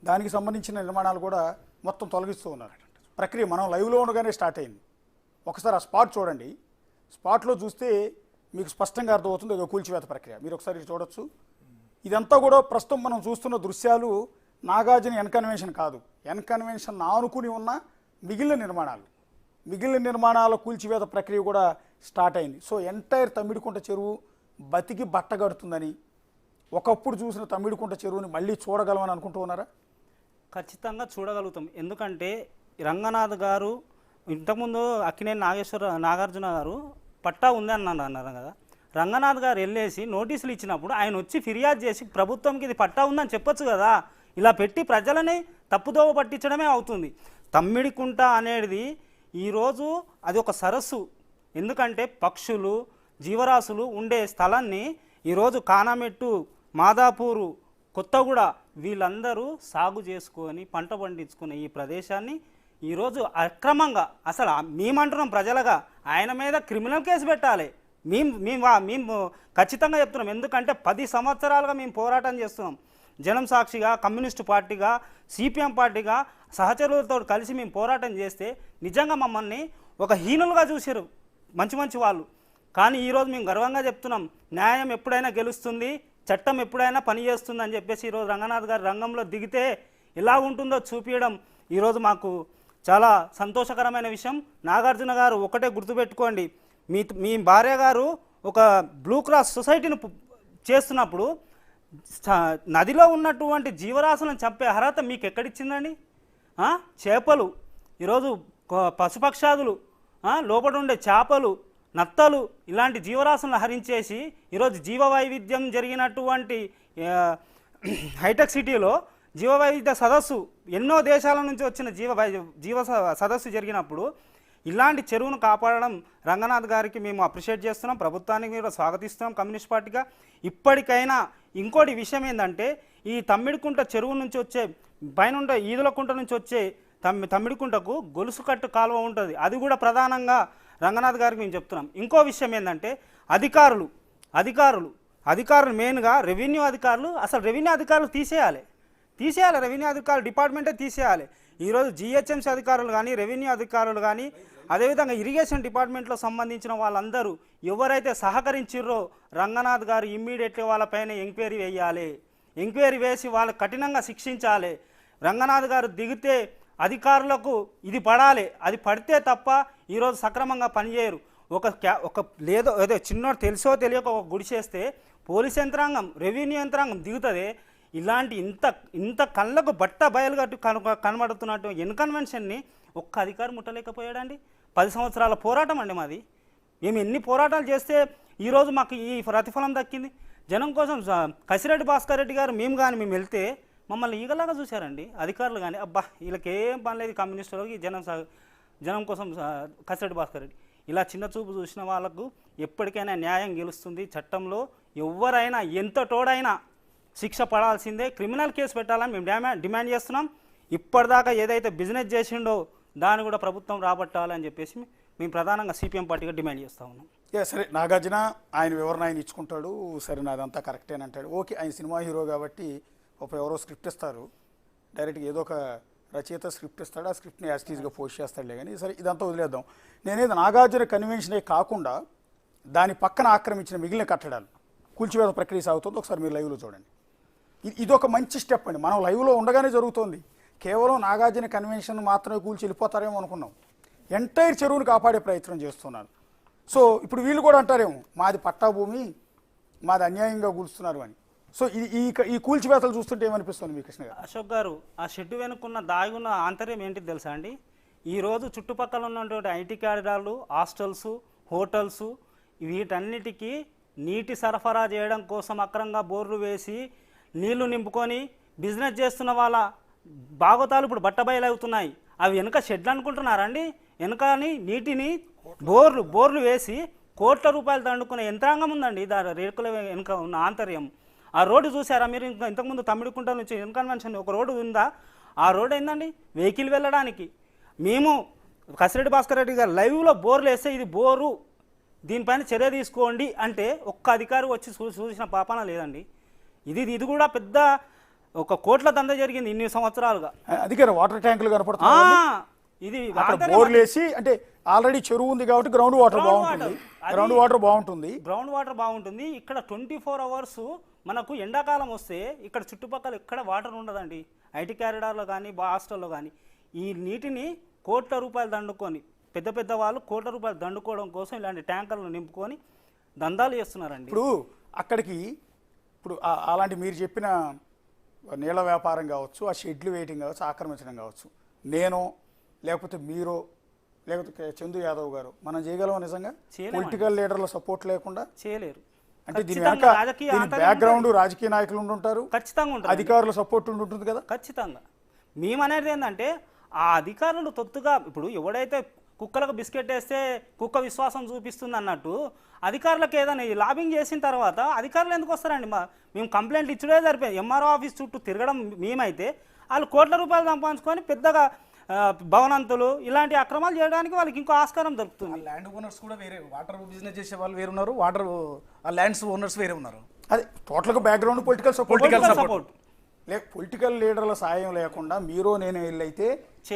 దానికి సంబంధించిన నిర్మాణాలు కూడా మొత్తం తొలగిస్తూ ఉన్నారు. ప్రక్రియ మనం లైవ్లో ఉండగానే స్టార్ట్ అయింది. ఒకసారి ఆ స్పాట్ చూడండి. స్పాట్లో చూస్తే మీకు స్పష్టంగా అర్థమవుతుంది ఒక కూల్చివేత ప్రక్రియ. మీరు ఒకసారి చూడొచ్చు. ఇదంతా కూడా ప్రస్తుతం మనం చూస్తున్న దృశ్యాలు నాగార్జున ఎన్కన్వెన్షన్ కాదు, ఎన్కన్వెన్షన్ ఆనుకుని ఉన్న మిగిలిన నిర్మాణాల కూల్చివేత ప్రక్రియ కూడా స్టార్ట్ అయింది. సో ఎంటైర్ తమ్మిడికుంట చెరువు బతికి బట్టగడుతుందని, ఒకప్పుడు చూసిన తమ్మిడికుంట చెరువుని మళ్ళీ చూడగలమని అనుకుంటూ ఉన్నారా? ఖచ్చితంగా చూడగలుగుతాం. ఎందుకంటే రంగనాథ్ గారు ఇంతకుముందు అక్కినేని నాగార్జున గారు పట్టా ఉంది అన్నారు కదా. రంగనాథ్ గారు వెళ్ళేసి నోటీసులు ఇచ్చినప్పుడు ఆయన వచ్చి ఫిర్యాదు చేసి ప్రభుత్వంకి ఇది పట్టా ఉందని చెప్పొచ్చు కదా. ఇలా పెట్టి ప్రజలని తప్పుదోవ పట్టించడమే అవుతుంది. తమ్మిడికుంట అనేది ఈరోజు అది ఒక సరస్సు. ఎందుకంటే పక్షులు జీవరాశులు ఉండే స్థలాన్ని ఈరోజు కానామెట్టు, మాదాపూరు, కొత్తగూడ వీళ్ళందరూ సాగు చేసుకొని పంట పండించుకునే ఈ ప్రదేశాన్ని ఈరోజు అక్రమంగా అసలు మేమంటున్నాం ప్రజలుగా ఆయన మీద క్రిమినల్ కేసు పెట్టాలి. మేము ఖచ్చితంగా చెప్తున్నాం. ఎందుకంటే 10 సంవత్సరాలుగా మేము పోరాటం చేస్తున్నాం. జనం సాక్షిగా, కమ్యూనిస్టు పార్టీగా, సిపిఎం పార్టీగా సహచరులతో కలిసి మేము పోరాటం చేస్తే నిజంగా మమ్మల్ని ఒక హీనులుగా చూసారు మంచి వాళ్ళు. కానీ ఈరోజు మేము గర్వంగా చెప్తున్నాం, న్యాయం ఎప్పుడైనా గెలుస్తుంది, చట్టం ఎప్పుడైనా పనిచేస్తుంది అని చెప్పేసి ఈరోజు రంగనాథ్ గారు రంగంలో దిగితే ఎలా ఉంటుందో చూపించడం ఈరోజు మాకు చాలా సంతోషకరమైన విషయం. నాగార్జున గారు ఒకటే గుర్తుపెట్టుకోండి, మీ భార్య గారు ఒక బ్లూ క్రాస్ సొసైటీని చేస్తున్నప్పుడు నదిలో ఉన్నటువంటి జీవరాశులను చంపే అర్హత మీకు ఎక్కడిచ్చిందండి? చేపలు, ఈరోజు పశుపక్షాదులు, లోపల ఉండే చేపలు, నత్తలు ఇలాంటి జీవరాశులను హరించేసి ఈరోజు జీవవైవిధ్యం జరిగినటువంటి హైటెక్ సిటీలో జీవవైవిధ్య సదస్సు, ఎన్నో దేశాల నుంచి వచ్చిన జీవ సదస్సు జరిగినప్పుడు ఇలాంటి చెరువును కాపాడడం రంగనాథ్ గారికి మేము అప్రిషియేట్ చేస్తున్నాం. ప్రభుత్వానికి మీరు స్వాగతిస్తున్నాం కమ్యూనిస్ట్ పార్టీగా. ఇప్పటికైనా ఇంకోటి విషయం ఏంటంటే, ఈ తమ్మిడికుంట చెరువు నుంచి వచ్చే పైన ఈదులకుంట నుంచి వచ్చే తమ్మిడికుంటకు గొలుసు కట్టు కాలువ ఉంటుంది. అది కూడా ప్రధానంగా రంగనాథ్ గారికి మేము చెప్తున్నాం. ఇంకో విషయం ఏంటంటే అధికారులు మెయిన్గా రెవెన్యూ అధికారులు, అసలు రెవెన్యూ అధికారులు తీసేయాలి. రెవెన్యూ అధికారులు డిపార్ట్మెంటే తీసేయాలి. ఈరోజు జిహెచ్ఎంసీ అధికారులు కానీ, రెవెన్యూ అధికారులు కానీ, అదేవిధంగా ఇరిగేషన్ డిపార్ట్మెంట్లో సంబంధించిన వాళ్ళందరూ ఎవరైతే సహకరించిర్రో రంగనాథ్ గారు ఇమ్మీడియట్లీ వాళ్ళపైన ఎంక్వైరీ వేయాలి. ఎంక్వైరీ వేసి వాళ్ళు కఠినంగా శిక్షించాలి. రంగనాథ్ గారు దిగితే అధికారులకు ఇది పడాలి. అది పడితే తప్ప ఈరోజు సక్రమంగా పనిచేయరు. లేదో ఏదో చిన్నోడు తెలుసో తెలియక ఒక గుడిసేస్తే పోలీస్ యంత్రాంగం, రెవెన్యూ యంత్రాంగం దిగుతుంది. ఇలాంటి ఇంత కళ్ళకు బట్ట బయలుగట్టు కనబడుతున్నట్టు ఎన్కన్వెన్షన్ని ఒక్క అధికారి ముట్టలేకపోయాడండి. 10 సంవత్సరాల పోరాటం అండి మాది. మేము ఎన్ని పోరాటాలు చేస్తే ఈరోజు మాకు ఈ ప్రతిఫలం దక్కింది. జనం కోసం కసిరెడ్డి భాస్కర్ రెడ్డి గారు మేము వెళ్తే మమ్మల్ని ఈగలాగా చూశారండి అధికారులు. కానీ అబ్బా వీళ్ళకేం పని లేదు కమ్యూనిస్టులకి, జనం కోసం కసిరెడ్డి భాస్కర్ రెడ్డి ఇలా చిన్న చూపు చూసిన వాళ్ళకు ఎప్పటికైనా న్యాయం గెలుస్తుంది. చట్టంలో ఎవరైనా ఎంత తోడైనా శిక్ష పడాల్సిందే. క్రిమినల్ కేసు పెట్టాలని మేము డిమాండ్ చేస్తున్నాం. ఇప్పటిదాకా ఏదైతే బిజినెస్ చేసిండో దాన్ని కూడా ప్రభుత్వం రాబట్టాలని చెప్పేసి మేము ప్రధానంగా సిపిఎం పార్టీగా డిమాండ్ చేస్తూ ఉన్నాం. సరే, నాగార్జున ఆయన వివరణ ఆయన ఇచ్చుకుంటాడు. సరే, నాదంతా కరెక్టేని అంటాడు. ఓకే, ఆయన సినిమా హీరో కాబట్టి ఎవరో స్క్రిప్ట్ ఇస్తారు, డైరెక్ట్గా ఏదో ఒక రచయిత స్క్రిప్ట్ ఇస్తాడు, ఆ స్క్రిప్ట్ని యాస్టీజ్గా పోస్ట్ చేస్తాడులే. కానీ సరే, ఇదంతా వదిలేద్దాం. నేనేది నాగార్జున కన్వెన్షనే కాకుండా దాని పక్కన ఆక్రమించిన మిగిలిన కట్టడాలు కూల్చివేత ప్రక్రియ సాగుతుంది. ఒకసారి మీరు లైవ్లో చూడండి. ఇదొక మంచి స్టెప్ అండి. మనం లైవ్లో ఉండగానే జరుగుతోంది. కేవలం నాగార్జున కన్వెన్షన్ మాత్రమే కూల్చి వెళ్ళిపోతారేమో అనుకున్నాం. ఎంటైర్ చెరువును కాపాడే ప్రయత్నం చేస్తున్నారు. సో ఇప్పుడు వీళ్ళు కూడా అంటారేమో మాది పట్టా భూమి, మాది అన్యాయంగా కూల్చుతున్నారు అని. సో ఈ కూల్చివేతలు చూస్తుంటే ఏమనిపిస్తుంది మీ కృష్ణ గారు? అశోక్ గారు, ఆ షెడ్డు వెనుకున్న దాగున్న ఆంతర్యం ఏంటిది తెలుసా అండి? ఈరోజు చుట్టుపక్కల ఉన్నటువంటి ఐటీ కారిడార్లు, హాస్టల్స్, హోటల్స్ వీటన్నిటికీ నీటి సరఫరా చేయడం కోసం అక్రంగా బోర్లు వేసి నీళ్లు నింపుకొని బిజినెస్ చేస్తున్న వాళ్ళ బాగోతాలు ఇప్పుడు బట్టబయలవుతున్నాయి. అవి వెనుక షెడ్లు అనుకుంటున్నారండి? వెనుకని నీటిని బోర్లు వేసి కోట్ల రూపాయలు దండుకునే యంత్రాంగం ఉందండి. దాని రేకుల వెనుక ఉన్న ఆంతర్యం. ఆ రోడ్డు చూసారా మీరు? ఇంతకుముందు తమ్మిడికుంట నుంచి ఎన్కన్వెన్షన్ ఒక రోడ్డు ఉందా? ఆ రోడ్డు ఏందండి వెహికల్ వెళ్ళడానికి. మేము కసిరెడ్డి భాస్కర్ రెడ్డి గారు లైవ్లో బోర్లు వేస్తే ఇది బోరు, దీనిపైన చర్య తీసుకోండి అంటే ఒక్క అధికారి వచ్చి చూసిన పాపాన లేదండి. ఇది కూడా పెద్ద ఒక కోట్ల దంద జరిగింది ఇన్ని సంవత్సరాలుగా. అది కదా వాటర్ ట్యాంకులు కనపడుతున్నాయి. ఇది అక్కడ బోర్లు వేసి అంటే ఆల్రెడీ చెరువు ఉంది కాబట్టి గ్రౌండ్ వాటర్ బాగుంటుంది. గ్రౌండ్ వాటర్ బాగుంటుంది. ఇక్కడ 24 అవర్స్ మనకు ఎండాకాలం వస్తే ఇక్కడ చుట్టుపక్కల ఎక్కడ వాటర్ ఉండదండి. ఐటీ క్యారిడార్లో కానీ హాస్టల్లో కానీ ఈ నీటిని కోట్ల రూపాయలు దండుకొని పెద్ద పెద్ద వాళ్ళు కోట్ల రూపాయలు దండుకోవడం కోసం ఇలాంటి ట్యాంకర్లు నింపుకొని దందాలు చేస్తున్నారండి. ఇప్పుడు అక్కడికి అలాంటి మీరు చెప్పిన నీళ్ళ వ్యాపారం కావచ్చు, ఆ షెడ్లు వేయటం కావచ్చు, ఆక్రమించడం కావచ్చు, నేను లేకపోతే మీరు లేకపోతే చందు యాదవ్ గారు మనం చేయగలమా నిజంగా? పొలిటికల్ లీడర్ల సపోర్ట్ లేకుండా చేయలేరు. అంటే దీని వెనక బ్యాక్గ్రౌండ్ రాజకీయ నాయకులు ఉంటుంటారు, ఖచ్చితంగా ఉంటారు, అధికారుల సపోర్ట్ ఉంటుంది కదా. ఖచ్చితంగా. మేమనేది ఏంటంటే ఆ అధికారులు తొత్తుగా ఇప్పుడు ఎవడైతే కుక్కలకు బిస్కెట్ వేస్తే కుక్క విశ్వాసం చూపిస్తుంది అన్నట్టు అధికారులకు ఏదైనా లాబింగ్ చేసిన తర్వాత అధికారులు ఎందుకు వస్తారండి? మేము కంప్లైంట్లు ఇచ్చుడే సరిపోయింది. ఎంఆర్ఓ ఆఫీస్ చుట్టూ తిరగడం మేమైతే వాళ్ళు కోట్ల రూపాయలు సంపాదించుకొని పెద్దగా భవనంతులు ఇలాంటి అక్రమాలు చేయడానికి వాళ్ళకి ఇంకో ఆస్కారం దొరుకుతుంది. ల్యాండ్ ఓనర్స్ కూడా వేరే, వాటర్ బిజినెస్ చేసే వాళ్ళు వేరు ఉన్నారు, వాటర్ ఆ ల్యాండ్స్ ఓనర్స్ వేరే ఉన్నారు. అదే టోటల్గా బ్యాక్గ్రౌండ్ పొలిటికల్ సపోర్ట్. పొలిటికల్ లీడర్ల సాయం లేకుండా మీరు నేను వెళ్ళైతే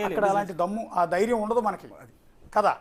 అక్కడ అలాంటి దమ్ము ఆ ధైర్యం ఉండదు మనకి కదా.